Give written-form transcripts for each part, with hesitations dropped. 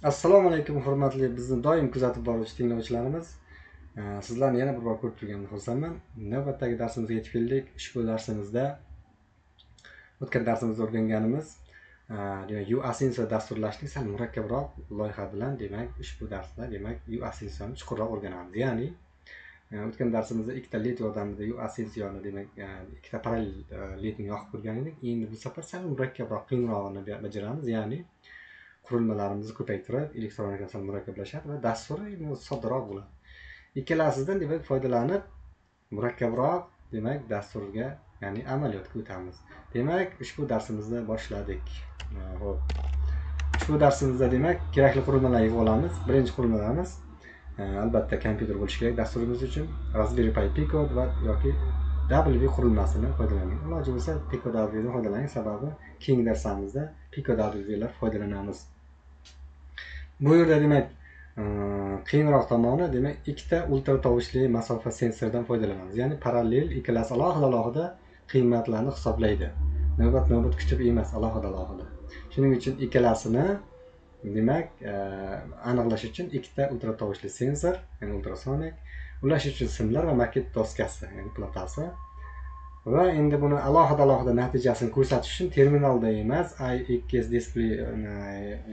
Assalomu alaykum, hurmatli bizni doim kuzatib boruvchi tinglovchilarimiz. Sizlarni yana bir bor ko'rib turganimdan xursandman. Navbatdagi darsimizga yetib keldik. Ushbu darsimizda o'tgan darsimizda o'rganganimiz demak UAsync dasturlashning sal murakkabroq loyiha bilan demak ushbu darsda demak UAsyncni chuqurroq o'rganamiz. Ya'ni o'tgan darsimizda ikkita led yordamida UAsyncni demak ikkita parallel ledni yoqib ko'rgan edik. Endi bu safar sal murakkabroq, qiyinrog'ini bajaramiz. Ya'ni qurilmalarimizni ko'paytirib, elektronika sal murakkablashadi va dasturi soddaroq bo'ladi. Ikkalasidan demak foydalanib murakkabroq demak dasturga, ya'ni amaliyotga o'tamiz. Demak, ushbu darsimizni boshladik. Xo'p. Ushbu darsimizda demak kerakli qurilmalarni yig'ib olamiz. Birinchi qurilmalarimiz albatta kompyuter bo'lishi kerak dasturimiz uchun. Raspberry Pi Pico va yoki W qurilmasini foydalaning. Iloji bo'lsa Pico W dan foydalaning, sababi keyingi darsimizda Pico W lar foydalanamiz. Bu yerda demak qiyinroq tomoni demak ikkita ultra tovushli masofa sensordan foydalanamiz. Ya'ni parallel ikkalasi alohida qiymatlarni hisoblaydi. Navbat kutib emas, alohida. Shuning uchun ikkalasini demak aniqlash uchun ikkita ultra tovushli sensor, ya'ni ultrasonik, ulash uchun simlar va maket doskasi, ya'ni platasi. Va endi buni alohida natijasini ko'rsatish uchun terminalda emas, iX display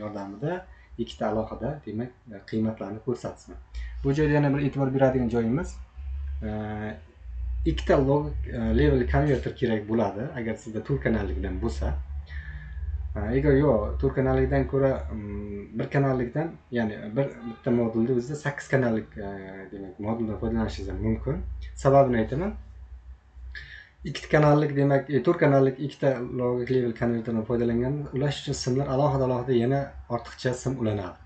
yordamida ikkita alohida demak qiymatlarni ko'rsatsin. Bu joyda yana bir e'tibor beradigan joyimiz ikkita logik level konverter kerak bo'ladi agar sizda 4 kanallikdan bo'lsa. Agar yo'q, 4 kanallikdan ko'ra bir kanallikdan, ya'ni bitta modulda o'zida 8 kanallik demak moduldan foydalanishingiz mumkin. Sababini aytaman. 2 kanallik demak 4 kanallik ikkita logik level konverterdan foydalanganda ulash uchun simlar alohida yana ortiqcha sim ulanadi.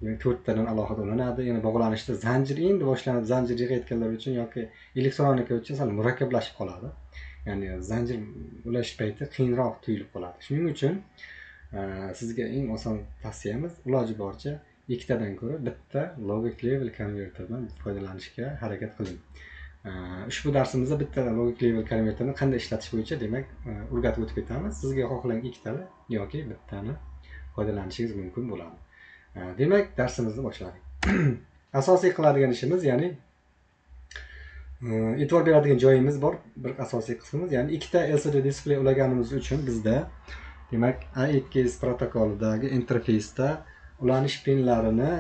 Demak 4 tadan alohida ulanadi. Yana bog'lanishda zanjir endi boshlanib, zanjir yig'ayotganlar uchun yoki elektronika uchun sal murakkablashib qoladi. Ya'ni zanjir ulash payti qiyinroq tuyulib qoladi. Shuning uchun sizga eng oson tavsiyamiz iloji boricha ikkitadan ko'ra bitta logik level konverterdan foydalanishga harakat qiling. Ushbu darsimizda bitta logik level konverterni qanday ishlatish bo'yicha demak o'rgatib o'tib ketamiz. Sizga xohlang ikkitani yoki bittani foydalanishingiz mumkin bo'ladi. Demak, darsimizni boshladik. Asosiy qiladigan ishimiz, ya'ni e'tibor beradigan joyimiz bor, bir asosiy qismimiz, ya'ni ikkita LCD displey ulaganimiz uchun bizda demak AX protokolidagi interfeysda ulanish pinlarini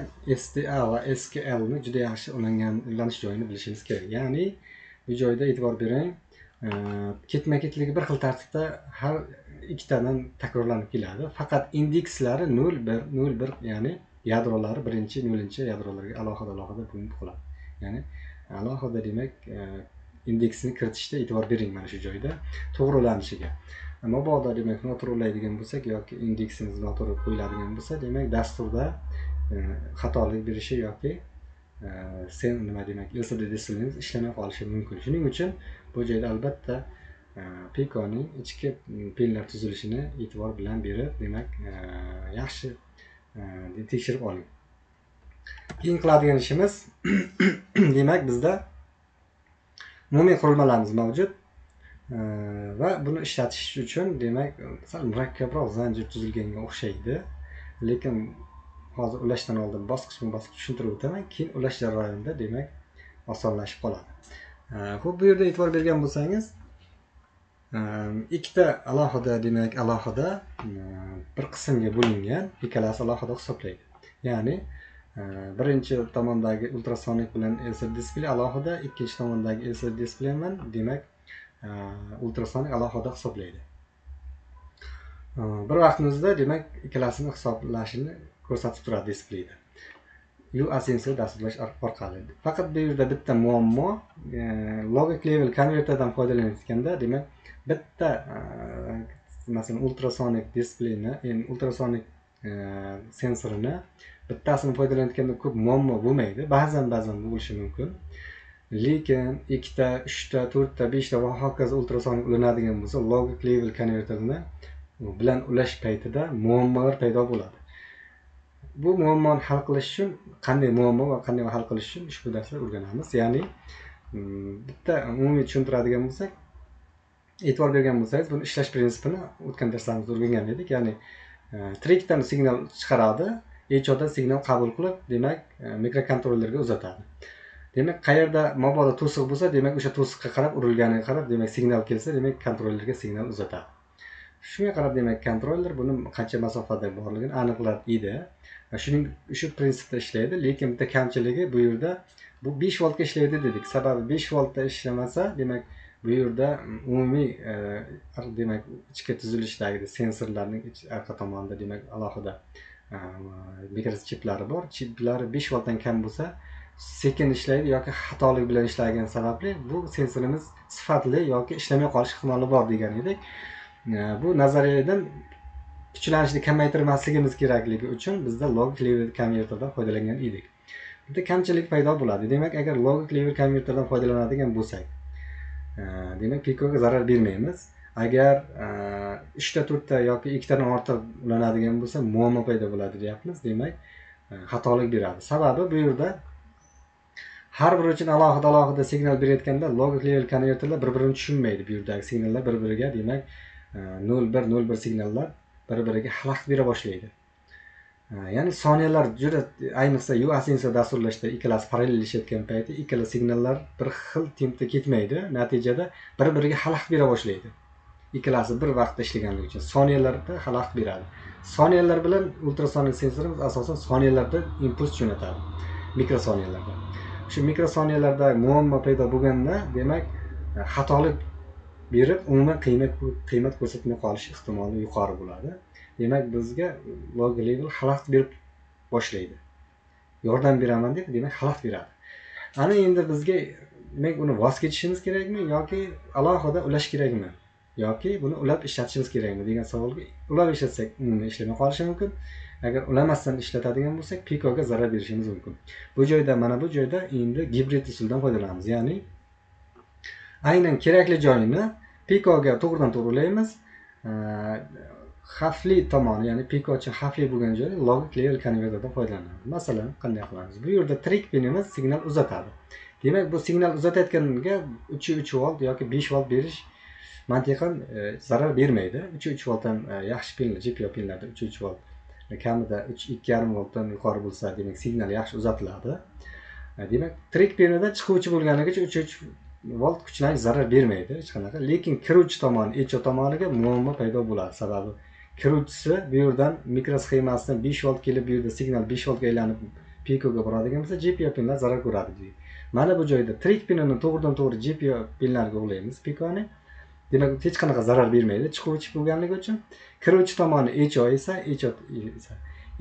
SDA va SKL ni juda yaxshi ulanish joyini bilishingiz kerak. Ya'ni bu joyda e'tibor bering, ketma-ketligi bir xil tartibda har ikkitadan takrorlanib keladi. Faqat indekslari 0, 1, 0, 1, ya'ni yadrolari 1-chi, 0-chi yadrolarga alohida bo'linib qoladi. Ya'ni alohida demak indeksini kiritishda e'tibor bering mana shu joyda to'g'ri ulanishiga. Mabodo demak noto'g'ri ulaydigan bo'lsak yoki indeksimiz noto'g'ri qo'yiladigan bo'lsa, demak dasturda xatolik berishi yoki nima demak LCD displeyimiz ishlamay qolishi mumkin. Shuning uchun bu joyda albatta Piconing ichki pinlar tuzilishini e'tibor bilan berib, demak yaxshi tekshirib oling. Keyin qiladigan ishimiz demak bizda umumiy qurilmalarimiz mavjud va buni ishlatish uchun demak sal murakkabroq zanjir tuzilganga o'xshaydi. Lekin hozir ulashdan oldin bosqichma-bosqich tushuntirib o'taman, keyin ulash jarayonida demak osonlashib qoladi. Xo'p, bu yerda e'tibor bergan bo'lsangiz, ikkita alohida bir qismga bo'lingan, ikkalasi alohida hisoblaydi. Ya'ni birinchi tomondagi ultrasonik bilan LCD displey alohida, ikkinchi tomondagi LCD displey bilan demak ultrasonik alohida hisoblaydi. Bir vaqtimizda demak ikkalasini hisoblashini ko'rsatib turadi displeyda. UAsync dasturlash orqali. Faqat bu yerda bitta muammo, logic level konverterdan foydalanayotganda demak bitta masalan ultrasonik displeyni, ya'ni ultrasonik sensorini bittasini foydalanayotganda ko'p muammo bo'lmaydi. Ba'zan bo'lishi mumkin. Lekin 2 ta, 3 ta, 4 ta, 5 ta va hokazo ultrasonik ulanadigan bo'lsa, logic level konverterni bilan ulash paytida muammolar paydo bo'ladi. Bu muammoni hal qilish uchun qanday hal qilish uchun ushbu darsda o'rganamiz. Ya'ni bitta umumiy tushuntiradigan bo'lsak, e'tibor bergan bo'lsangiz, buni ishlash prinsipini o'tgan darslarimizda o'rgangan edik. Ya'ni trikdan signal chiqaradi, echodan signal qabul qilib, demak, mikrokontrollerga uzatadi. Demak, qayerda mabodo to'siq bo'lsa, demak, o'sha to'siqqa qarab, urilganiga qarab, demak, signal kelsa, demak, kontrollerga signal uzatadi. Shunga qarab, demak, kontroller buni qancha masofada borligini aniqlaydi. Shuning shu prinsipda ishlaydi, lekin bitta kamchiligi bu yerda bu 5 voltga ishlaydi dedik. Sababi 5 voltda ishlamasa, demak, bu yerda umumiy demak, ichki tuzilishdagi sensorlarning orqa tomonida, demak, alohida mikrochiplari bor. Chiplari 5 voltdan kam bo'lsa, sekin ishlaydi yoki xatolik bilan ishlagan sababli bu sensorimiz sifatli yoki ishlamay qolish ehtimoli bor degan edik. Bu nazariyadan kuchlanishni kamaytirmasligimiz kerakligi uchun bizda logik level konverterdan foydalangan edik. Bitta kamchilik paydo bo'ladi. Demak, agar logik level konverterdan foydalanadigan bo'lsak, demak, pikoga zarar bermaymiz. Agar 3 ta 4 ta yoki 2 tadan ortiq ulanadigan bo'lsa, muammo paydo bo'ladi deyapmiz. Demak, xatolik beradi. Sababi bu yerda har bir uchun alohida signal berayotganda logik level konverterlar bir-birini tushunmaydi. Bu yerdagi signallar bir-biriga, demak, 0-1 signallar bir-biriga xalaqit bera boshlaydi. Ya'ni soniyalar juda, ayniqsa UASync dasturlashda ikkalasi parallel ishlayotgan payti ikkala signallar bir xil tempda ketmaydi. Natijada bir-biriga xalaqit bera boshlaydi. Ikkalasi bir vaqtda ishlaganligi uchun soniyalarda xalaqit beradi. Soniyalar bilan ultrasonik sensorimiz asosan soniyalarda impuls jo'natadi. Mikrosoniyalarda. Shu mikrosoniyalarda muammo paydo bo'lganda, demak, xatolik berib umuman qiymat ko'rsatmay qolish ehtimoli yuqori bo'ladi. Demak, bizga log level xalaqit berib boshlaydi. Yordam beraman deb, demak, xalaqit beradi. Ana endi bizga, demak, uni voz kechishimiz kerakmi yoki alohida ulash kerakmi? Yoki buni ulab ishlatishimiz kerakmi degan savolga, ulab ishlatsak umuman ishlamay qolishi mumkin. Agar ulamasdan ishlatadigan bo'lsak, pikoga zarar berishimiz mumkin. Bu joyda, mana bu joyda endi gibrid usuldan foydalanamiz. Ya'ni aynan kerakli joyini pikoga to'g'ridan-to'g'ri ulaymiz. Xavfli tomoni, ya'ni piko uchun xavfli bo'lgan joyda logik level konverterdan foydalanamiz. Masalan, qanday qilamiz? Bu yerda trik pinimiz signal uzatadi. Demak, bu signal uzatayotganiga 3 volt yoki 5 volt berish mantiqan zarar bermaydi. 3 voltdan yaxshi pinlar, GPIO pinlarda 3 volt, kamida 2,5 voltdan yuqori bo'lsa, demak, signal yaxshi uzatiladi. Demak, trik pinida chiquvchi bo'lganligicha 3 volt kuchlanish zarar bermaydi hech qanaqa. Lekin kiruvchi tomon, echo tomoniga muammo paydo bo'ladi. Sababi kiruvchisi bu yerdan mikrosxemasidan 5 volt kelib, bu yerda signal 5 voltga aylanib pikoga boradigan bo'lsa, GPIO pinlar zarar ko'radi deydi. Mana bu joyda trik pinini to'g'ridan-to'g'ri GPIO pinlarga ulaymiz pikoni. Demak, hech qanaqa zarar bermaydi chiquvchi bo'lganligi uchun. Kiruvchi tomoni echo esa,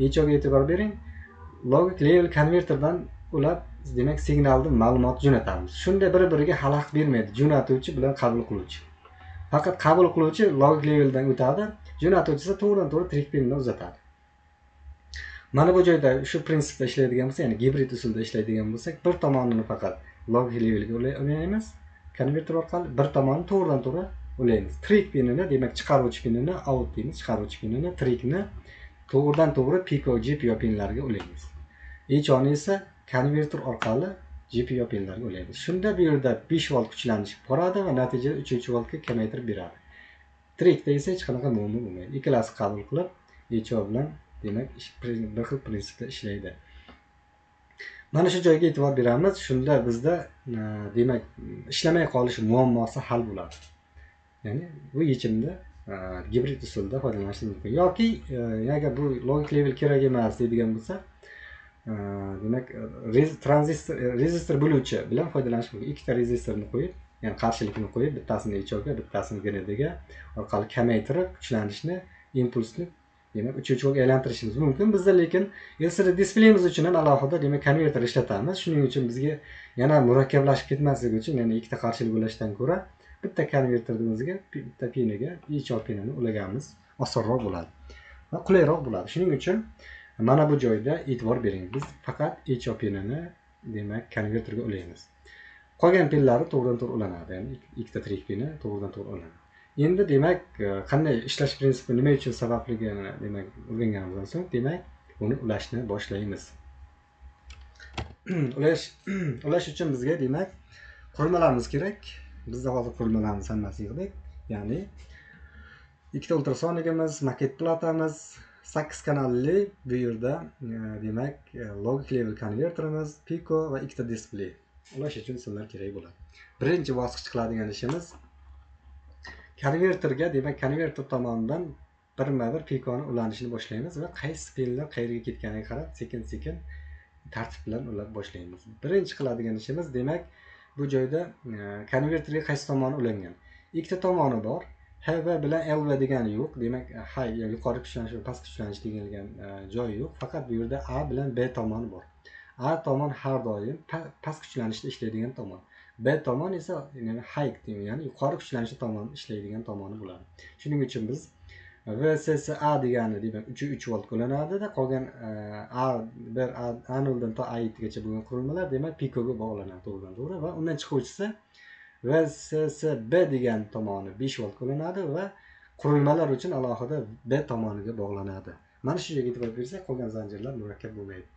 echoga e'tibor bering. Logik level konverterdan ulab, demak, signalni ma'lumot jo'natamiz. Shunda bir-biriga xalaqit bermaydi jo'natuvchi bilan qabul qiluvchi. Faqat qabul qiluvchi logik leveldan o'tadi, jo'natuvchi esa to'g'ridan-to'g'ri trik pinni uzatadi. Mana bu joyda shu prinsipda ishlaydigan bo'lsa, ya'ni gibrid usulda ishlaydigan bo'lsak, bir tomonini faqat logik levelga ulaymiz konverter orqali, bir tomonini to'g'ridan-to'g'ri ulaymiz. Trik pinini, demak, chiqaruvchi pinini out deymiz, chiqaruvchi pinini, trikni to'g'ridan-to'g'ri piko GPIO pinlarga ulaymiz. Echoni esa konverter orqali GPIO pinlarga ulaymiz. Shunda bu yerda 5 volt kuchlanish boradi va natijada 3 voltga kamaytirib beradi. Trikda esa hech qanaqa muammo bo'lmaydi. Ikkalasi qabul qilib, echo bilan, demak, bir xil prinsipda ishlaydi. Mana shu joyga e'tibor beramiz. Shunda bizda, demak, ishlamay qolish muammosi hal bo'ladi. Ya'ni bu yechimda gibrid usulda foydalanish mumkin. Yoki agar bu logik level kerak emas deydigan bo'lsa, demak, rezistor bo'luvchi bilan foydalanish mumkin. Ikkita rezistorni qo'yib, ya'ni qarshilikni qo'yib, bittasini echoga, bittasini grindiga orqali kamaytirib, kuchlanishni, impulsni, demak, 3 voltga aylantirishimiz mumkin. Bizda lekin LCD displeyimiz uchun ham alohida, demak, konverter ishlatamiz. Shuning uchun bizga yana murakkablashib ketmasligi uchun, ya'ni ikkita qarshilik ulashdan ko'ra bitta konverterni o'ziga, bitta piniga echo pinini ulaganimiz osonroq bo'ladi va qulayroq bo'ladi. Shuning uchun mana bu joyda e'tibor bering. Biz faqat echo pinini, demak, konverterga ulaymiz. Qolgan pinlari to'g'ridan-to'g'ri ulanadi. Ya'ni ikkita trik pini to'g'ridan-to'g'ri ulanadi. Endi, demak, qanday ishlash prinsipi, nima uchun sababligini, demak, o'rganganimizdan so'ng, demak, buni ulashni boshlaymiz. Ulash uchun bizga, demak, qurilmalarimiz kerak. Bizda hozir qurilmalarimiz hammasi yig'dik. Ya'ni ikkita ultrasonikimiz, maket platamiz, 8 kanalli bu yerda demak logic level konverterimiz, Pico va ikkita displey ulash uchun sizlar kerak bo'ladi. Birinchi bosqich qiladigan ishimiz konverterga, demak konverter tomonidan birma-bir Piconi ulanishini boshlaymiz va qaysi pinlar qayerga ketganiga qarab sekin-sekin tartib bilan ulab boshlaymiz. Birinchi qiladigan ishimiz demak bu joyda konverterga qaysi tomoni ulangan. Ikkita tomoni bor. HV bilan LV degani yo'q. Demak, yuqori kuchlanish va pastki kuchlanish degan joyi yo'q. Faqat bu yerda A bilan B tomoni bor. A tomon har doim past kuchlanishda ishlaydigan tomon. B tomon esa high, ya'ni yuqori kuchlanishda tomon ishlaydigan tomoni bo'ladi. Shuning uchun biz VSSA degani demak 3 volt qo'llanadi-da, qolgan A0 dan to A7 gacha bo'lgan qurilmalar demak Picoga bog'lanadi to'g'ridan-to'g'ri va undan chiquvchisi VSSB degan tomoni 5 volt qo'llanadi va qurilmalar uchun alohida B tomoniga bog'lanadi. Mana shu yerga e'tibor bersak, qolgan zanjirlar murakkab bo'lmaydi.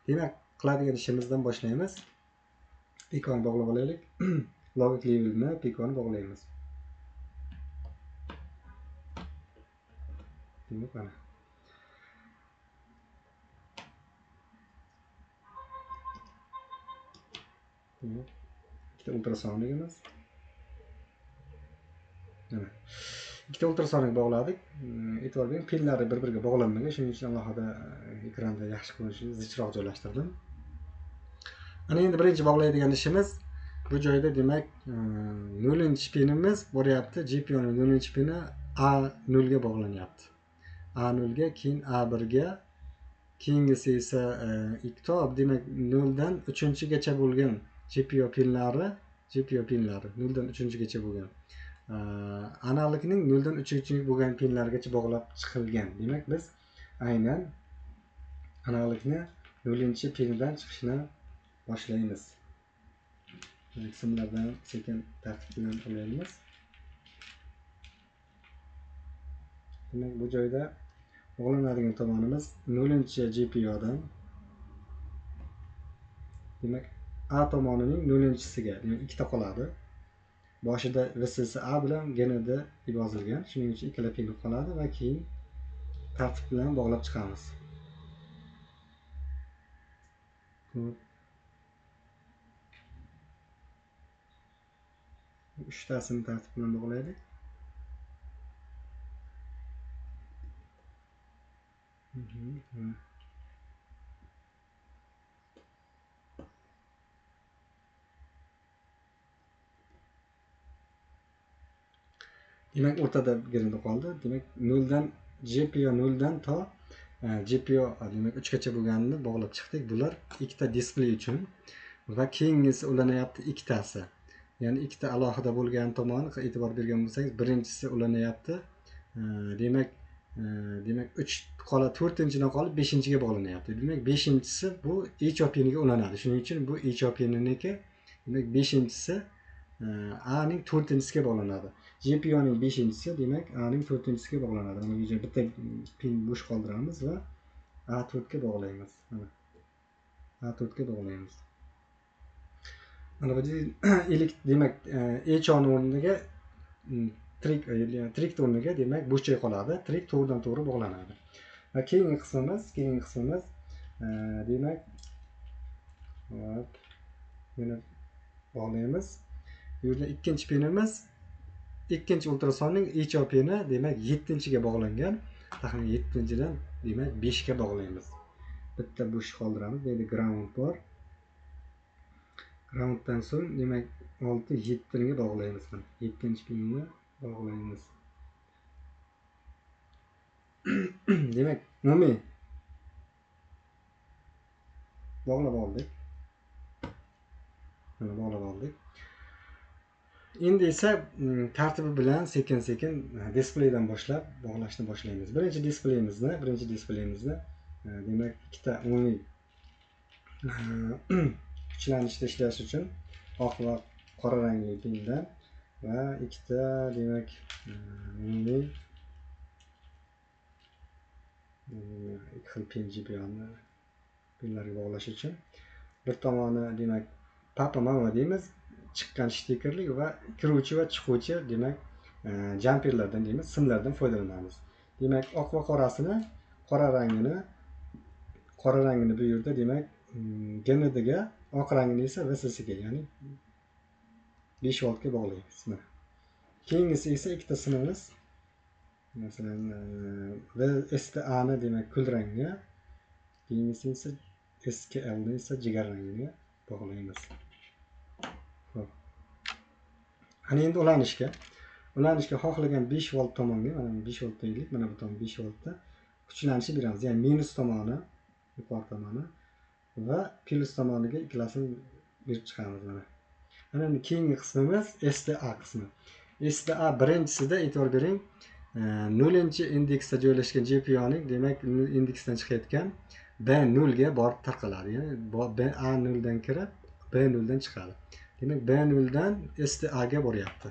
Demak, qiladigan ishimizdan boshlaymiz. Piconi bog'lab olaylik. Logic levelni Piconi bog'laymiz. Demak, mana. Ikkita ultrasonikimiz. Mana. Ikkita ultrasonik bog'ladik. E'tibor bering, pinlari bir-biriga bog'lanmagan, shuning uchun alohida ekranda yaxshi ko'rinish uchun zichroq joylashtirdim. Ana endi birinchi bog'laydigan ishimiz bu joyda demak 0-pinimiz bo'lyapti. GPIOning 0-pini A0 ga bog'lanyapti. A0 ga, keyin A1 ga, keyingisi esa ikkitob demak 0 dan 3-gacha bo'lgan GPIO pinlari 0 dan 3-gacha bo'lgan. Analogning 0 dan 3-gacha bo'lgan pinlargacha bog'lab chiqilgan. Demak, biz aynan analogni 0-pinidan chiqishni boshlaymiz. Simlardan sekin tartib bilan olaymiz. Demak, bu joyda bog'lanadigan tomonimiz 0-GPIOdan demak A tomonining 0-siga, demak ikkita qoladi. Boshida VSSA bilan GND deb yozilgan. Shuning uchun ikkala pin qoladi va keyin tartib bilan bog'lab chiqamiz. Uchtasini tartib bilan bog'laylik. Demak, o'rtada grinda qoldi. Demak, 0 dan GPIO 0 dan to GPIO demak 3 gacha bo'lganini bog'lab chiqdik. Bular ikkita displey uchun va keyingisi ulanyapti ikkitasi. Ya'ni ikkita alohida bo'lgan tomoniga e'tibor bergan bo'lsangiz, birinchisi ulanyapti. Demak 3 qola 4-dan qolib 5-ga bog'lanyapti. Demak, 5-chisi bu HO piniga ulanadi. Shuning uchun bu HO pininiki, demak 5-chisi A ning 4-siga bog'lanadi. GPIOning 5-chisi demak A ning 4-siga bog'lanadi. Mana bu yerda bitta pin bo'sh qoldiramiz va A4 ga bog'laymiz. Mana A4 ga bog'laymiz. Mana bu demak HO o'rniga trik o'rniga demak bo'sh joy qoladi. Trik to'g'ridan-to'g'ri bog'lanadi. Va keyingi qismimiz demak yana bog'laymiz. Bu yerda ikkinchi pinimiz, ikkinchi ultrasonning HO pini demak 7-ga bog'langan. Taxminan 7-dan demak 5 ga bog'laymiz. Bitta bo'sh qoldiramiz. Bu yerda ground bor. Grounddan so'ng demak 6-7 ga bog'laymiz. 7-pinni bog'laymiz. Demak, umumiy bog'lab oldik. Mana bog'lab oldik. Endi esa tartibi bilan sekin-sekin displeydan boshlab bog'lashni boshlaymiz. Birinchi displeyimizni demak ikkita umumiy kuchlanishda ishlash uchun oq va qora rangli pindan va ikkita demak umumiy ikki xil pin GPIOni pinlarga bog'lash uchun bir tomoni demak papa-mama deymiz, chiqqan shtikerlik va kiruvchi va chiquvchi demak jumperlardan deymiz, simlardan foydalanamiz. Demak, oq va qorasini qora rangini bu yerda demak GNDga, oq rangini esa VSSga, ya'ni 5 voltga bog'laymiz. Mana. Keyingisi esa ikkita sinimiz. Masalan, VSTA ni demak kul rangga, keyingisi esa SKL ni esa jigar rangiga bog'laymiz. Xo'p. Ana endi ulanishga xohlagan 5 volt tomonga, mana 5 volt deylik, mana bu tomon 5 voltda kuchlanishni beramiz. Ya'ni minus tomoni, yuqori tomoni va plus tomoniga ikkalasini berib chiqamiz mana. Mana endi keyingi qismimiz STA qismi. STA birinchisida e'tibor bering, 0-indeksda joylashgan GPIO'ning demak indeksdan chiqayotgan B0 ga borib tarqaladi. Ya'ni A0 dan kirib B0 dan chiqadi. Demak B0 dan STA ga boryapti.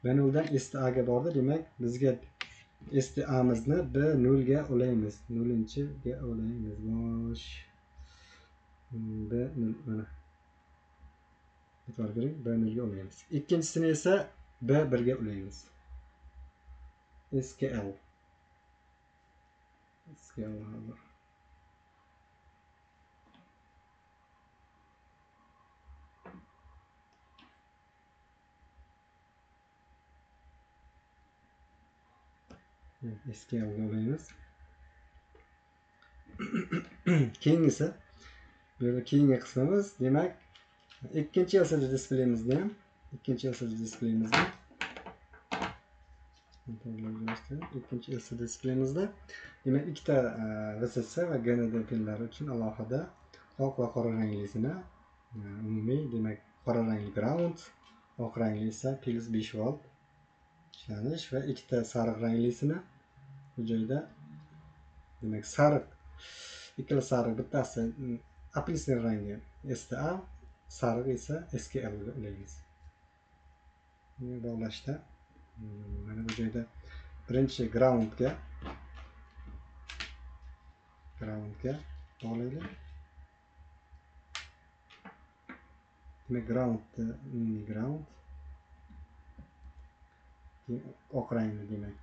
B0 dan STA ga bordi, demak bizga STA mizni B0 ga ulaymiz. 0-ga ulaymiz. Bosh B0 mana. E'tibor bering, B0 ga ulaymiz. Ikkinchisini esa B1 ga ulaymiz. SKL hozir. SKL ga ulaymiz. Keyingisi, bu yerda keyingi qismimiz demak ikkinchi LCD displeyimizni ham, ikkinchi LCD displeyimizda demak ikkita VSS va GND pinlari uchun alohida oq va qora ranglisini, umumiy demak qora rangli ground, oq rangli esa plus 5 volt ishlanish va ikkita sariq ranglisini bu joyda demak sariq, ikkala sariq, bittasi apelsin rangi STA, sariq esa SKL ga ulaymiz. Bog'lashda mana bu joyda birinchi groundga bog'laylik. Demak ground oq rangli demak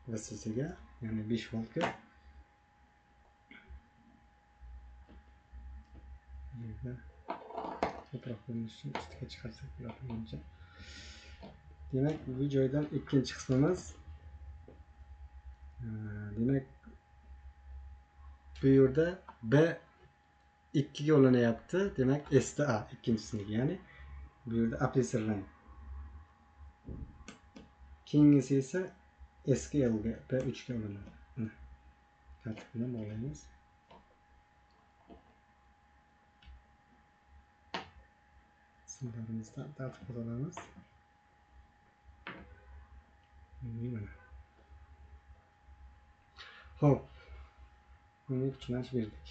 VSS ga, ya'ni 5 voltga. Ko'proq ko'rinishni ustiga chiqarsak bo'ladi menimcha. Demak bu joydan ikkinchi qismimiz demak bu yerda B2 ga ulanyapti. Demak STA ikkinchisiniga, ya'ni bu yerda apelsin rang. Keyingisi esa SKL ga, B3 ga ulanadi. Tartib bilan bog'laymiz. Simlarimizdan tartib olamiz. Mana. Xo'p. Buni tushunish berdik.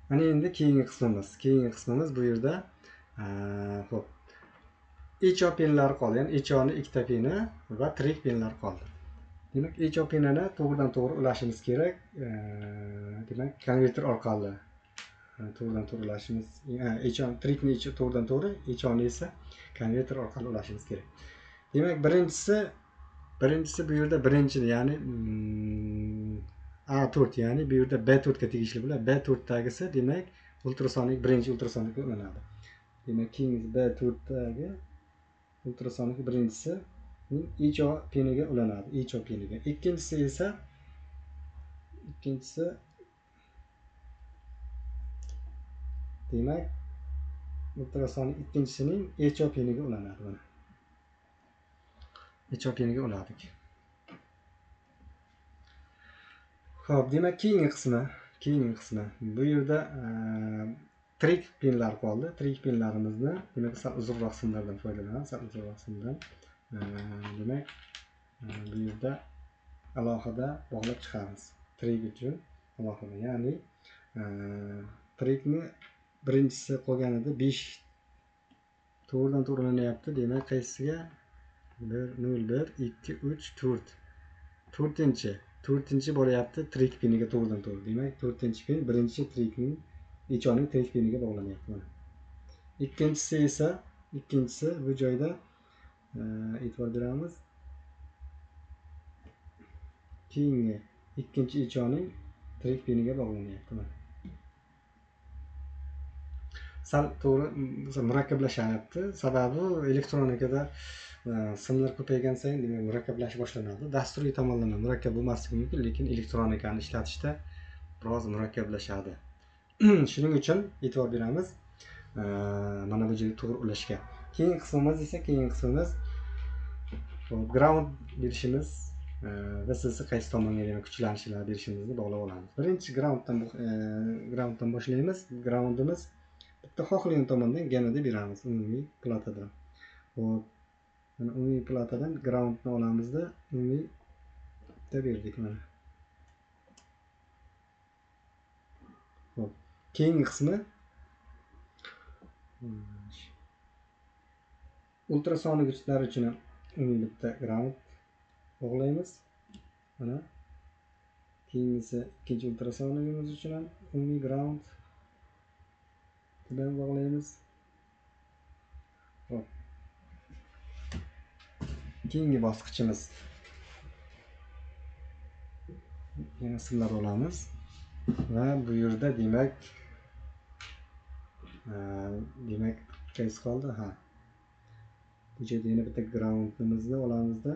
Mana endi keyingi qismimiz bu yerda xo'p. Echo pinlari qoldi. Ya'ni echoning ikkita pini va tirik pinlar qoldi. Demak, echo pinini to'g'ridan-to'g'ri ulashimiz kerak. Demak, konverter orqali to'g'ridan-to'g'ri ulashimiz, tirikni to'g'ridan-to'g'ri, echoni esa konverter orqali ulashimiz kerak. Demak, birinchisi bu yerda birinchi, ya'ni A4, ya'ni bu yerda B4 ga tegishli bo'ladi. B4 dagisi demak ultrasonik, birinchi ultrasonikga ulanadi. Demak, keyingi B4 dagi ultrasonik birinchisi echo piniga ulanadi, echo piniga. Ikkinchisi demak ultrasonik ikkinchisining echo piniga ulanadi. Mana. Echo piniga uladik. Xo'p, demak keyingi qismi. Bu yerda tirik pinlar qoldi. Tirik pinlarimizni demak sal uzunroq simlardan foydalanamiz. Demak bu yerda alohida bog'lab chiqamiz. Tirik uchun alohida, ya'ni tirikni birinchisi qolganida 5 to'g'ridan-to'g'ri ulanyapti. Demak qaysisiga? 1 0 1 2 3 4. To'rtinchi boryapti tirik piniga to'g'ridan-to'g'ri. Demak, 4-pin birinchi tirikning, echoning tirik piniga bog'lanyapti. Ikkinchisi bu joyda e'tibor beramiz. Keyingi ikkinchi ichoning tirik piniga bog'lanyapti. Sal to'g'ri murakkablashyapti. Sababi elektronikada simlar ko'paygan sayin demak murakkablashib boshlanadi. Dasturiy tomonlama murakkab bo'lmasligi mumkin, lekin elektronikani ishlatishda biroz murakkablashadi. Shuning uchun e'tibor beramiz mana bu joyga to'g'ri ulashga. Keyingi qismimiz ground berishimiz va siz qaysi tomonga demak kuchlanishlar berishimizni bog'lab olamiz. Birinchi grounddan boshlaymiz. Groundimiz bitta xohlagan tomondan gamada beramiz umumiy platadan. Xo'p, mana umumiy platadan groundni olamizda umumiy bitta berdik mana. Xo'p, keyingi qismi ultrasonik uchlar uchun umumiy bitta ground bog'laymiz. Mana keyingisi ikkinchi ultrasonikimiz uchun ham umumiy ground bilan bog'laymiz. Hop. Keyingi bosqichimiz yana simlar olamiz va bu yerda demak qaysi qoldi? Ha. Bu yerda yana bitta groundimizni olamizda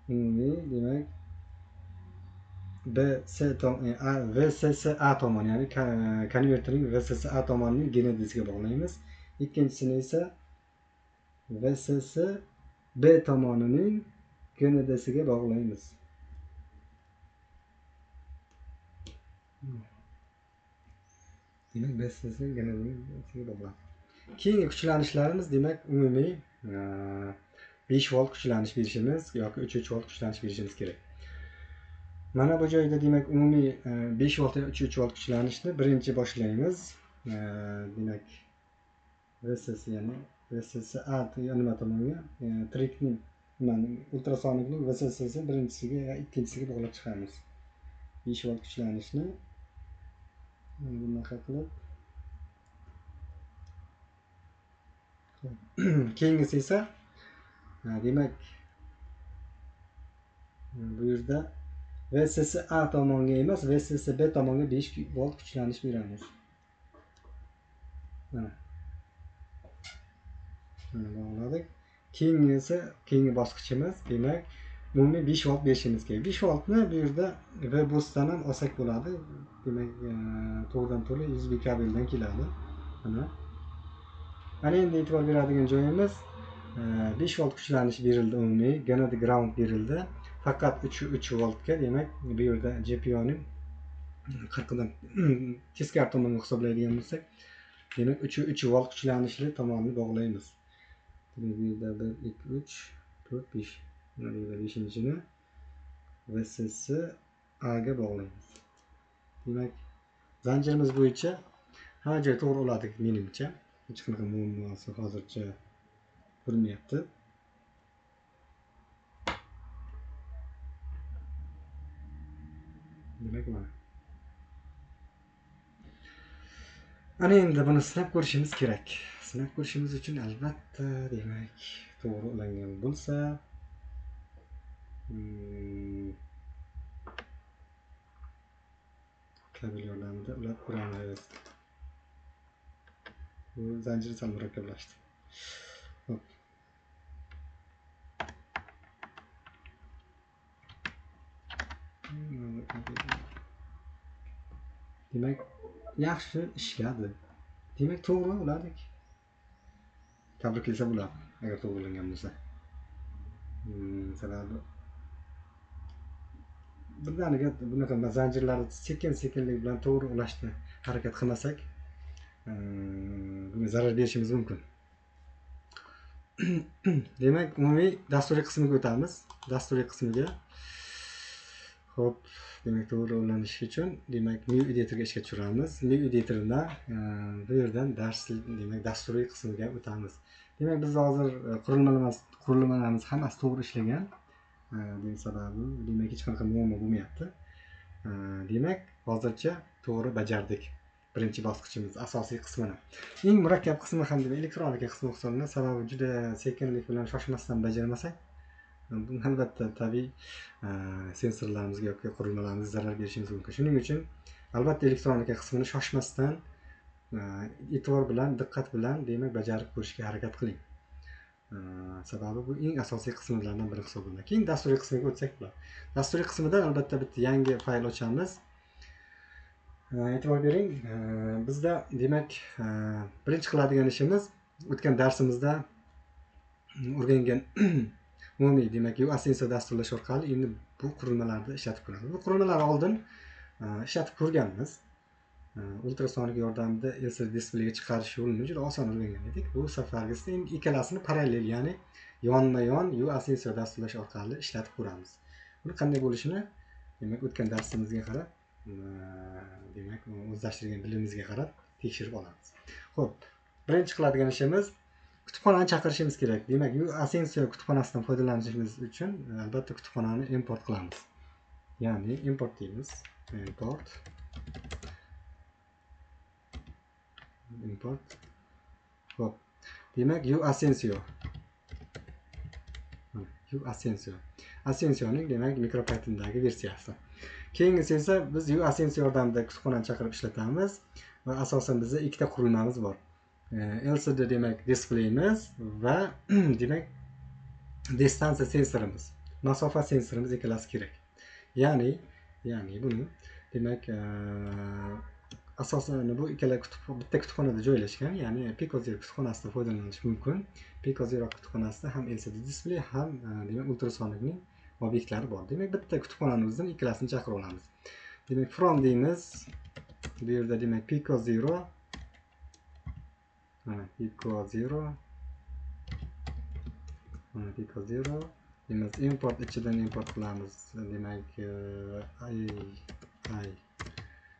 umumiy demak VSSA tomon, ya'ni konverterning VSSA tomonining genadisiga bog'laymiz. Ikkinchisini esa VSSB tomonining genadisiga bog'laymiz. Demak, VSS genadisiga bog'lanadi. Keyingi kuchlanishlarimiz demak umumiy 5 volt kuchlanish berishimiz yoki 3 volt kuchlanish berishimiz kerak. Mana bu joyda demak umumiy 5 volt va 3 volt kuchlanishni birinchi boshlaymiz. Demak VSS ya'ni VSSA nima tomonga trikning ultrasonikning VSS'si birinchisiga va ikkinchisiga bog'lab chiqamiz. 5 volt kuchlanishni bunaqa qilib keyingisi esa demak bu yerda VSSA tomonga emas, VSSB tomonga 5 volt kuchlanish beramiz. Mana bog'ladik. Keyingi bosqichimiz demak umumiy 5 volt berishimiz kerak. 5 voltni bu yerda V-busdan ham olsak bo'ladi. Demak to'g'ridan to'g'ri USB kabeldan keladi. Mana endi e'tibor beradigan joyimiz 5 volt kuchlanish berildi umumiy, yana ground berildi. Faqat 3 voltga demak bu yerda GPIO'ning 40dan teskari tomonga hisoblaydigan bo'lsak, demak 3 volt kuchlanishli tomonni bog'laymiz. Bu yerda 1 2 3 4 5. Mana bu yerda 5-chini VSSA ga bog'laymiz. Demak, zanjirimiz bo'yicha hamma joy to'g'ri uladik menimcha. Hech qanaqa muammosi hozircha ko'rinmayapti. Demak mana. Ana endi buni sinab ko'rishimiz kerak. Sinab ko'rishimiz uchun albatta demak to'g'ri ulangan bo'lsa kabel yordamida ulab ko'ramiz. Bu zanjir sal murakkablashdi. Hop. Demak, yaxshi ishladi. Demak, to'g'ri uladik. Tabriklasa bo'ladi, agar to'g'ri ulangan bo'lsa. Sababi birdaniga bunaqa zanjirlarni sekin-sekinlik bilan to'g'ri ulashni harakat qilmasak, bunga zarar berishimiz mumkin. Demak, umumiy dasturiy qismiga o'tamiz. Dasturiy qismiga xo'p, demak to'g'ri ulanishi uchun demak new editorga ishga tushiramiz. New editorda bu yerdan demak dasturiy qismiga o'tamiz. Demak, biz hozir qurilmalarimiz hammasi to'g'ri ishlagan. Buning sababi demak hech qanaqa muammo bo'lmayapti. Demak, hozircha to'g'ri bajardik. Birinchi bosqichimiz asosiy qismini. Eng murakkab qismi ham demak elektronika qismi hisoblanadi. Sababi juda sekinlik bilan shoshmasdan bajarmasak, Bu albatta tabiiy sensorlarimizga yoki qurilmalarimizga zarar berishimiz mumkin. Shuning uchun albatta elektronika qismini shoshmasdan, e'tibor bilan, diqqat bilan demak bajarib ko'rishga harakat qiling. Sababi bu eng asosiy qismlardan biri hisoblanadi. Keyin dasturiy qismiga o'tsak bo'ladi. Dasturiy qismida albatta bitta yangi fayl ochamiz. E'tibor bering, bizda demak birinchi qiladigan ishimiz o'tgan darsimizda o'rgangan umumiy demak UASense dasturlash orqali endi bu qurilmalarni ishlatib ko'ramiz. Bu qurilmalarni oldin ishlatib ko'rganmiz. Ultrasonik yordamida LCD displeyga chiqarish yo'lini juda oson o'rgangan edik. Bu safargisi endi ikkalasini parallel, ya'ni yonma-yon UASense dasturlash orqali ishlatib ko'ramiz. Buni qanday bo'lishini demak o'tgan darsimizga qarab, demak o'zlashtirgan bilimimizga qarab tekshirib olamiz. Xo'p, birinchi qiladigan ishimiz kutubxonani chaqirishimiz kerak. Demak, UASense kutubxonasidan foydalanishimiz uchun albatta kutubxonani import qilamiz. Ya'ni import deymiz. Import. Xo'p. Demak, UASense. Asensioning demak MicroPython'dagi versiyasi. Keyingisi esa biz UASense yordamida kutubxonani chaqirib ishlatamiz va asosan bizda ikkita qurilmamiz bor. LCD demak displeyimiz va demak distansiya sensorimiz, masofa sensorimiz ikkalasi kerak. Ya'ni buni demak asosan bu ikkala bitta kutubxonada joylashgan, ya'ni Pico Zero kutubxonasidan foydalanish mumkin. Pico Zero kutubxonasida ham LCD displey ham demak ultrasonikning obyektlari bor. Demak bitta kutubxonani o'zidan ikkalasini chaqirib olamiz. Demak from deymiz. Bu yerda demak Pico Zero demak import ichidan import qilamiz. Demak I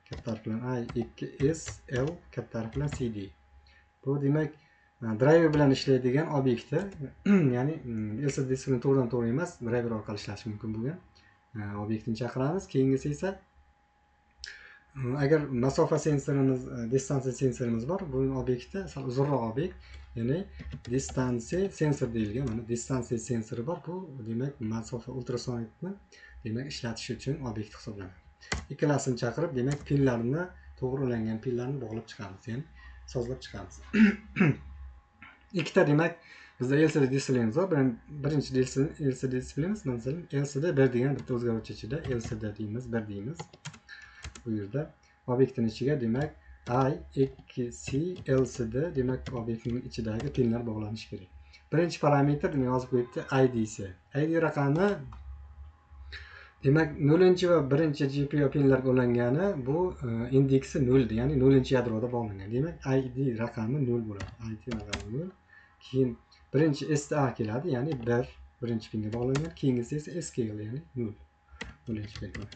katta harf bilan I2SL katta harf bilan CD. Bu demak driver bilan ishlaydigan obyektda, ya'ni LCD displeyni to'g'ridan to'g'ri emas, driver orqali ishlashi mumkin bo'lgan obyektni chaqiramiz. Keyingisi esa agar masofa sensorimiz, distansiya sensorimiz bor, bu obyektda sal uzunroq obyekt, ya'ni distansiya sensor deyilgan. Mana distansiya sensori bor. Bu demak masofa ultrasonikni demak ishlatish uchun obyekt hisoblanadi. Ikkalasini chaqirib, demak pinlarni, to'g'ri ulangan pinlarni bog'lab chiqamiz, ya'ni sozlab chiqamiz. Ikkita demak bizda LCD displeyimiz bor. Birinchi LCD displeyimiz, masalan, LCD1 degan bitta o'zgaruvchi ichida LCD deymiz, 1 deymiz. Bu yerda obyektning ichiga demak I2C LCD demak obyektning ichidagi pinlar bog'lanishi kerak. Birinchi parametr demak yozib qo'yibdi ID'si. ID raqami demak 0 va 1 GPIO pinlarga ulangani, bu indeksi 0, ya'ni 0-yadroda bog'langan. Demak ID raqami 0 bo'ladi. ID raqami 0. Keyin birinchi STA keladi, ya'ni 1 pinga bog'langan. Keyingisi esa SKL, ya'ni 0. 0-pin.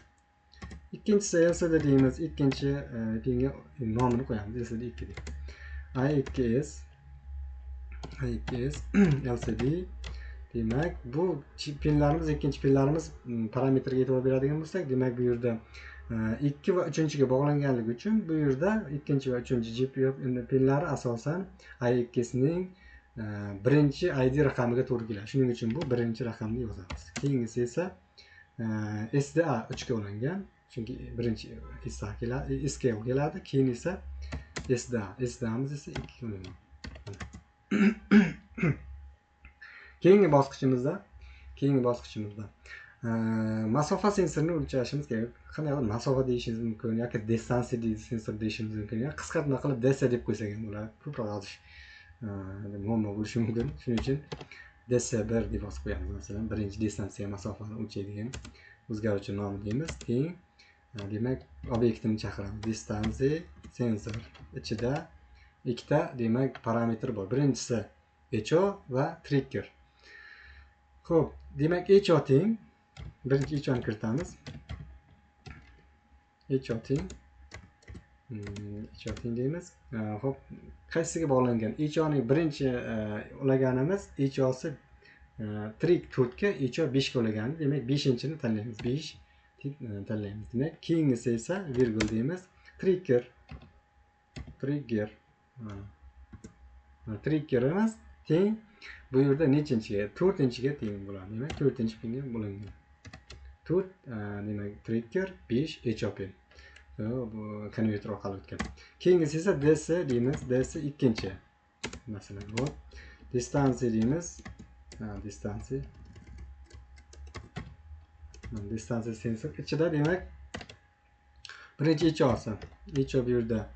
Ikkinchisi LCD deymiz. Ikkinchi pinga nomini qo'yamiz. LCD 2 deb. I2S LCD. Demak, bu pinlarimiz, ikkinchi pinlarimiz parametrga e'tibor beradigan bo'lsak, demak bu yerda 2 va 3-ga bog'langanligi uchun bu yerda ikkinchi va 3-chi GPIO pinlari asosan I2S'ning birinchi ID raqamiga to'g'ri keladi. Shuning uchun bu birinchi raqamni yozamiz. Keyingisi esa SDA 3 ga ulangan. Chunki birinchi SKL keladi, keyin esa SDA'miz esa 2 ga ulangan. Keyingi bosqichimizda masofa sensorini o'lchashimiz kerak. Qanday masofa deyishingiz mumkin yoki distansiya sensor deyishingiz mumkin. Qisqartma qilib DS deb qo'ysak ham bo'ladi. Ko'proq yozish muammo bo'lishi mumkin. Shuning uchun DS1 deb yozib qo'yamiz. Masalan, birinchi distansiya masofani o'lchaydigan o'zgaruvchi nomi deymiz. Keyin demak obyektni chaqiramiz. Distansiya sensor ichida ikkita demak parametr bor. Birinchisi echo va trigger. Xo'p, demak echo teng. Birinchi echoni kiritamiz. Echo teng deymiz. Xo'p, qaysiga bog'langan? Echoning birinchi ulaganimiz echosi trig 4 ga, echo 5 ga ulagani. Demak 5-chini tanlaymiz. 5 deb tanlaymiz. Demak keyingisi esa virgul deymiz. Trigger emas, teng Bu yerda nechinchiga? 4-ga teng bo'ladi. Demak, 4-pinga bo'lingan. 4 demak trigger 5 HOP. Bu konverter orqali o'tgan. Keyingisi esa DC deymiz. DC ikkinchi. Masalan, bu distansiya deymiz. Distansiya sensor ichida demak birinchi HOsi. HO bu yerda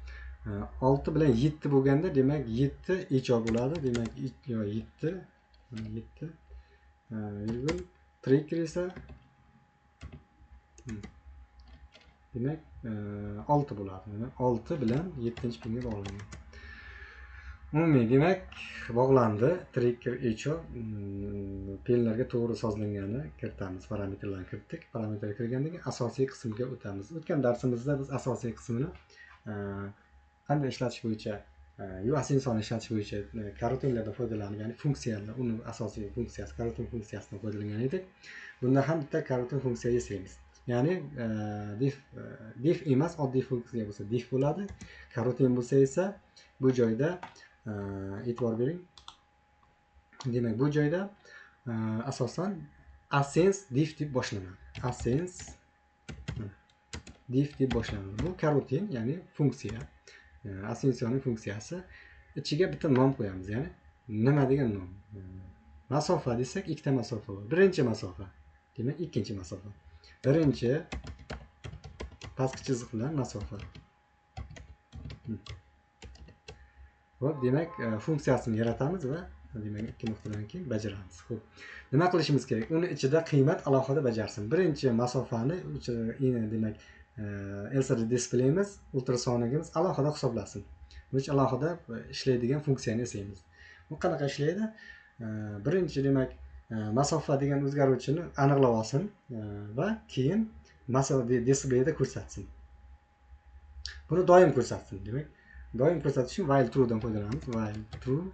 6 bilan 7 bo'lganda demak 7 HO bo'ladi. Demak 7 virgul trigger esa demak 6 bo'ladi. Demak 6 bilan 7-pinga bog'langan. Umumiy demak bog'landi. Trigger HO pinlarga to'g'ri sozlanganini kiritamiz. Parametrlarni kiritdik. Parametrga kirgandan keyin asosiy qismga o'tamiz. O'tgan darsimizda biz asosiy qismini qanday ishlatish bo'yicha, UASensorni ishlatish bo'yicha karotinlardan foydalanib, ya'ni funksiyalar, uni asosiy funksiyasi karotin funksiyasidan foydalangan edik. Bunda ham bitta karotin funksiya yasaymiz. Ya'ni diff emas, oddiy funksiya bo'lsa diff bo'ladi. Karotin bo'lsa esa bu joyda e'tibor bering. Demak, bu joyda asosan asens diff deb boshlanadi. Asens diff deb boshlanadi. Bu karotin, ya'ni funksiya. Asensionning funksiyasi. Ichiga bitta nom qo'yamiz, ya'ni nima degan nom? Masofa desak, ikkita masofa bor. Birinchi masofa, demak ikkinchi masofa. Birinchi pastki chiziq bilan masofa. Xo'p, demak funksiyasini yaratamiz va demak ikki nuqtadan keyin bajaramiz. Xo'p, nima qilishimiz kerak? Uni ichida qiymat alohida bajarsin. Birinchi masofani demak LCD displeyimiz, ultrasonigimiz alohida hisoblasin. Bu alohida ishlaydigan funksiyani yasaymiz. Bu qanaqa ishlaydi? Birinchi demak masofa degan o'zgaruvchini aniqlab olsin va keyin masofa displeyda ko'rsatsin. Buni doim ko'rsatsin. Demak, doim ko'rsatish uchun while true dan foydalanamiz. While true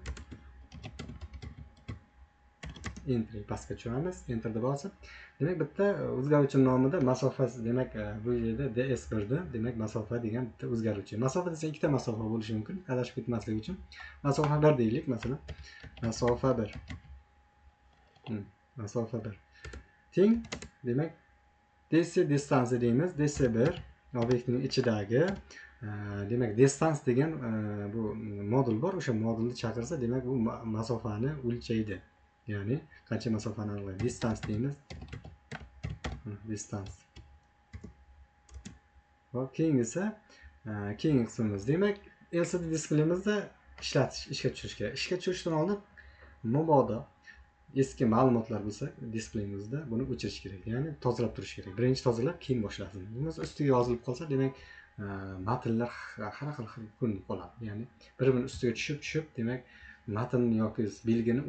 enter pastga tushiramiz. Enterda bosib, demak bitta o'zgaruvchi nomida masofasi, demak bu yerda DS1 da, demak masofa degan bitta o'zgaruvchi. Masofa desa ikkita masofa bo'lishi mumkin, adashib ketmaslik uchun. Masofa 1 deylik, masalan. Masofa 1. Masofa 1. Teng, demak DC distansiya deymiz. DC1 obyektning ichidagi demak distans degan bu modul bor. O'sha modulni chaqirsa, demak bu masofani o'lchaydi. Ya'ni qancha masofani aniqlaydi. Distans deymiz. Distans. Va keyingisi keyingi qismimiz, demak LCD displeyimizda ishga tushirish kerak. Ishga tushirishdan oldin mabodo eski ma'lumotlar bo'lsa displeyimizda buni o'chirish kerak. Ya'ni tozalab turish kerak. Birinchi tozalab, keyin boshlasin. Bo'lmasa ustiga yozilib qolsa, demak matnlar har xil ko'rinib qoladi. Ya'ni bir-birining ustiga tushib, demak matn yoki belgini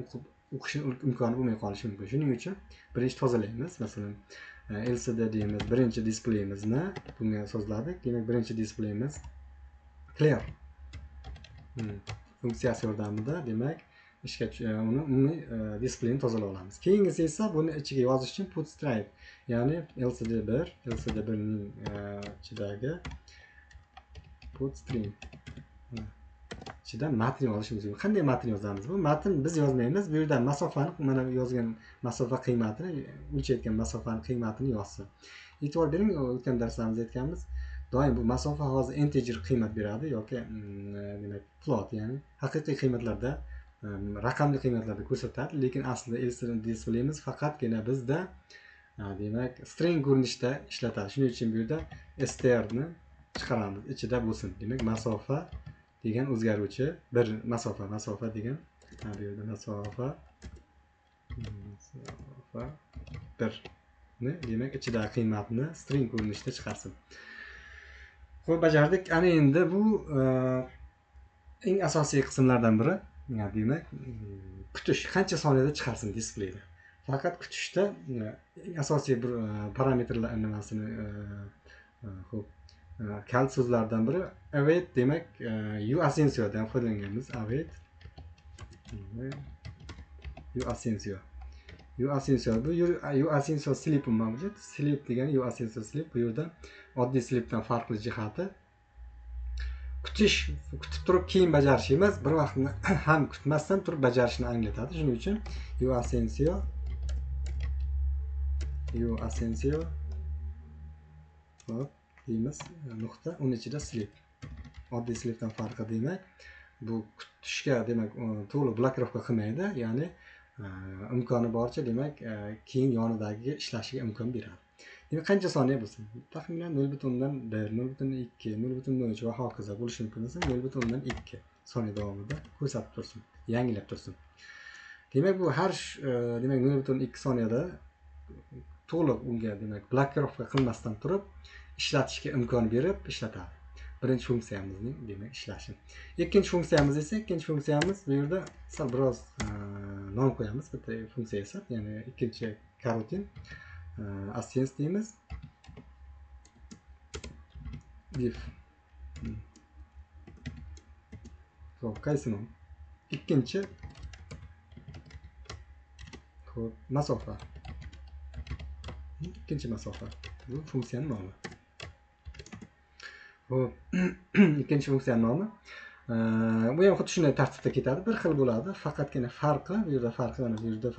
o'qish imkoni bo'lmay qolishi mumkin. Shuning uchun birinchi tozalaymiz. Masalan, LCD deymiz, birinchi displeyimizni bunga sozladik. Demak, birinchi displeyimiz clear funksiyasi yordamida demak uni umumiy displeyni tozalab olamiz. Keyingisi esa buni ichiga yozish uchun put stripe, ya'ni LCD1 ning ichidagi put string ichida matn yozishimiz mumkin. Qanday matn yozamiz? Bu matn biz yozmaymiz. Bu yerda masofani, mana yozgan masofa qiymatini, o'lchayotgan masofani qiymatini yozsin. E'tibor bering, o'tgan darslarimizda aytganmiz, doim bu masofa hozir integer qiymat beradi yoki demak float, ya'ni haqiqiy qiymatlarda, raqamli qiymatlarda ko'rsatadi, lekin aslida LCD displeyimiz faqatgina bizda demak string ko'rinishda ishlatadi. Shuning uchun bu yerda str ni chiqaramiz, ichida bo'lsin. Demak, masofa degan o'zgaruvchi bir masofa degan bu yerda masofa 1 ni demak ichidagi qiymatni string ko'rinishda chiqarsin. Xo'p, bajardik. Ana endi bu eng asosiy qismlardan biri. Demak, kutish qancha soniyada chiqarsin displeyda. Faqat kutishda eng asosiy bir parametrlar nimasini xo'p kalit so'zlardan biri await, demak UAsensiodan foydalanganmiz. Await UAsensio. UAsensio bu UAsensio sleep mavjud. Sleep degan UAsensio sleep. Bu yerda oddiy sleepdan farqli jihati kutib turib keyin bajarish emas, bir vaqtni ham kutmasdan turib bajarishni anglatadi. Shuning uchun u hop deymiz nuqta, uning ichida sleep. Oddiy sleepdan farqi demak, bu kutishga demak to'liq blokirovka qilmaydi, ya'ni imkoni boricha demak keyin yonidagiga ishlashiga imkon beradi. Demak, qancha soniya bo'lsin? Taxminan 0.1, 0.2, 0.3 va hokazo bo'lishi mumkin bo'lsa, 0.2 soniya davomida ko'rsatib tursin, yangilab tursin. Demak, bu har demak 0.2 soniyada to'liq unga demak blokirovka qilmasdan turib ishlatishga imkon berib ishlatadi. Birinchi funksiyamizning demak ishlashi. Ikkinchi funksiyamiz esa, bu yerda sal biroz nom qo'yamiz. Bitta funksiya esa, ya'ni ikkinchi karutin asens deymiz. Div. Xo'p, qaysi nom? Ikkinchi xo'p, masofa. Ikkinchi masofa. Bu funksiyaning nomi. Xo'p, ikkinchi funksiyaning nomi. Bu ham xuddi shunday tartibda ketadi, bir xil bo'ladi. Faqatgina farqi, bu yerda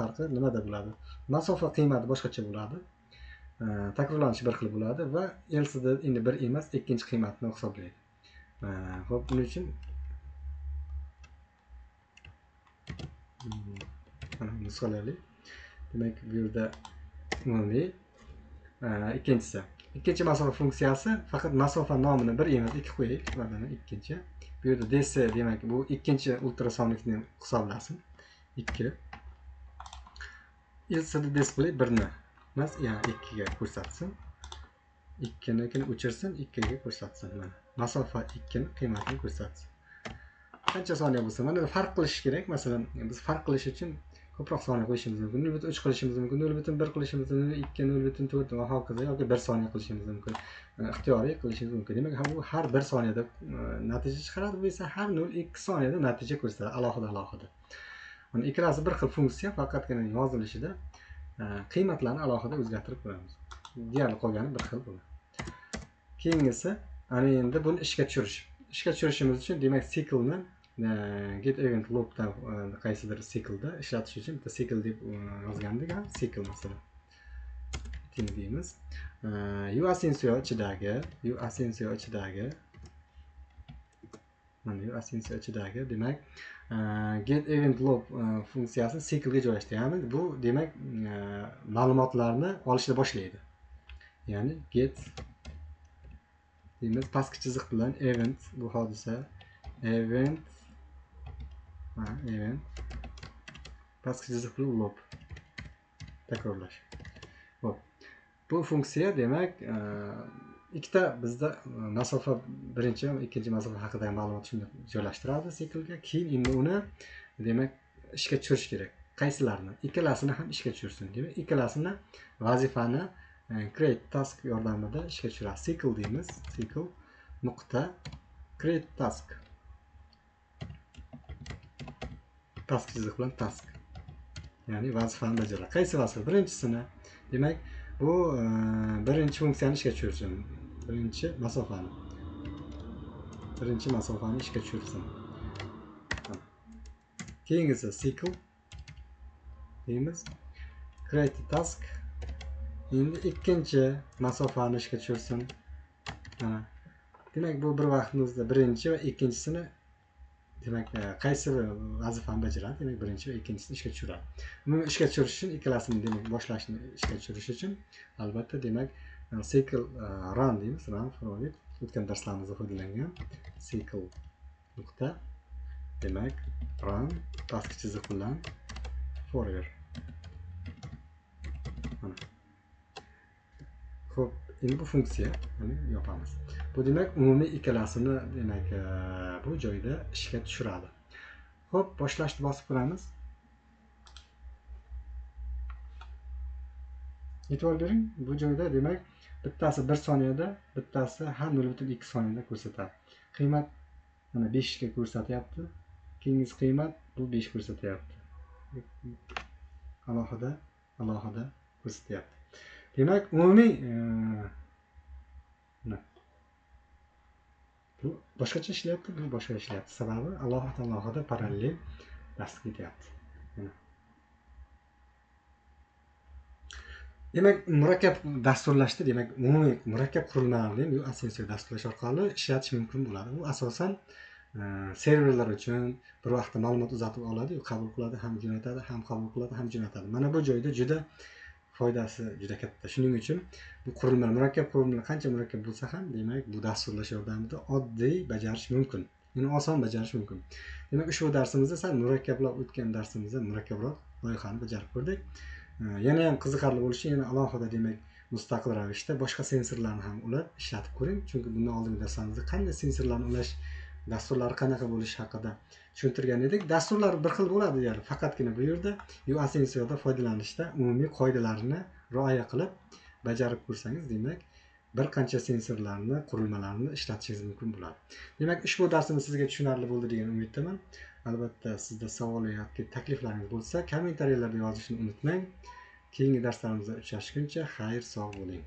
farqi nimada bo'ladi? Masofa qiymati boshqacha bo'ladi. Takrorlanishi bir xil bo'ladi va elsida endi bir emas, ikkinchi qiymatni hisoblaydi. Xo'p, buning uchun mana nusxalaylik. Demak, bu yerda umumiy ikkinchisi. Ikkinchi masofa funksiyasi faqat masofa nomini bir emas, ikki qo'yaylik. Mana ikkinchi. Bu yerda dc demak bu ikkinchi ultrasonikni hisoblasin. 2. LCD display 1ni emas, ya'ni 2 ga ko'rsatsin. 2 ni o'chirsin, 2 ga ko'rsatsin. Mana masofa 2 ni qiymatini ko'rsatsin. Qancha soniya bo'lsa, mana farq qilish kerak. Masalan, biz farq qilish uchun ko'proq soniya qo'yishimiz mumkin, 0.3 qilishimiz mumkin, 0.1 qilishimiz mumkin, 2, 0.4 va hokazo, yoki 1 soniya qilishimiz mumkin. Ixtiyoriy qilishingiz mumkin. Demak, bu har 1 soniyada natija chiqaradi, bu esa har 0.2 soniyada natija ko'rsatadi, alohida. Mana ikkalasi bir xil funksiya, faqatgina yozilishida qiymatlarni alohida o'zgartirib qo'yamiz. Deyarli qolgani bir xil bo'ladi. Keyingisi, ana endi buni ishga tushirish. Ishga tushirishimiz uchun demak siklni get event loopdan qaysidir siklda ishlatish uchun bitta sikl deb yozgandik, sikl masalan. Deymiz. uAsensio ichidagi demak get event loop funksiyasini siklga joylashtiramiz. Bu demak ma'lumotlarni olishni boshlaydi. Ya'ni get deymiz, pastki chiziq bilan event, bu hodisa event pastki chiziq bilan loop takrorlash. Hop. Bu funksiya demak ikkita bizda masofa, birinchi va ikkinchi masofa haqidagi ma'lumotni shunday joylashtiradi siklga. Keyin endi uni demak ishga tushirish kerak. Qaysilarini? Ikkalasini ham ishga tushirsin. Demak, ikkalasini vazifani create task yordamida ishga tushiradi. Sikl deymiz. Sikl nuqta create task. Task chiziq bilan task. Ya'ni vazifani bajaradi. Qaysi vazifa? Birinchisini. Demak, bu birinchi funksiyani ishga tushirsin. Birinchi masofani ishga tushirsin. Keyingisi sikl deymiz. Create task. Endi ikkinchi masofani ishga tushirsin. Demak, bu bir vaqtimizda birinchi va ikkinchisini demak qaysi vazifani bajaradi? Demak, birinchi va ikkinchisini ishga tushiradi. Buni ishga tushirish uchun ikkalasini demak boshlashni ishga tushirish uchun albatta demak cycle run deymiz. Run for it. O'tgan darslarimizda foydalangan cycle nuqta demak run pastki chiziq bilan forever. Xo'p, endi bu funksiya yopamiz. Bu demak umumiy ikkalasini demak bu joyda ishga tushiradi. Xo'p, boshlashni bosib ko'ramiz. E'tibor bering, bu joyda demak bittasi 1 soniyada, bittasi ham 0.2 soniyada ko'rsatadi. Qiymat mana 5 ga ko'rsatyapti. Keyingi qiymat bu 5 ko'rsatyapti. Alohida ko'rsatyapti. Demak, umumiy Bu boshqacha ishlayapti, bu boshqa ishlayapti. Sababi alohida parallel dars ketyapti. Demak, murakkab dasturlashda, demak, umumiy murakkab qurilmalarni bu asosiy dasturlash orqali ishlatish mumkin bo'ladi. Bu asosan serverlar uchun bir vaqtda ma'lumot uzatib oladi, qabul qiladi, ham jo'natadi, ham qabul qiladi, ham jo'natadi. Mana bu joyda juda foydasi juda katta. Shuning uchun bu qurilma, murakkab qurilmalar qancha murakkab bo'lsa ham, demak, bu dasturlash yordamida oddiy bajarish mumkin. Ya'ni oson bajarish mumkin. Demak, ushbu darsimizda sal murakkablab o'tgan darsimizda murakkabroq loyihani bajarib ko'rdik. Yana ham qiziqarli bo'lishi, yana alohida demak mustaqil ravishda boshqa sensorlarni ham ulab ishlatib ko'ring. Chunki bundan oldingi darslarimizda qanday sensorlarni ulash, dasturlari qanaqa bo'lishi haqida tushuntirgan edik. Dasturlar bir xil bo'ladi, ya'ni faqatgina bu yerda UASensorda foydalanishda umumiy qoidalarni rioya qilib bajarib ko'rsangiz, demak, bir qancha sensorlarni, qurilmalarni ishlatishingiz mumkin bo'ladi. Demak, ushbu darsimiz sizga tushunarli bo'ldi degan umiddaman. Albatta, sizda savol yoki takliflaringiz bo'lsa, kommentariyalarda yozishni unutmang. Keyingi darslarimizda uchrashguncha xayr, sog' bo'ling.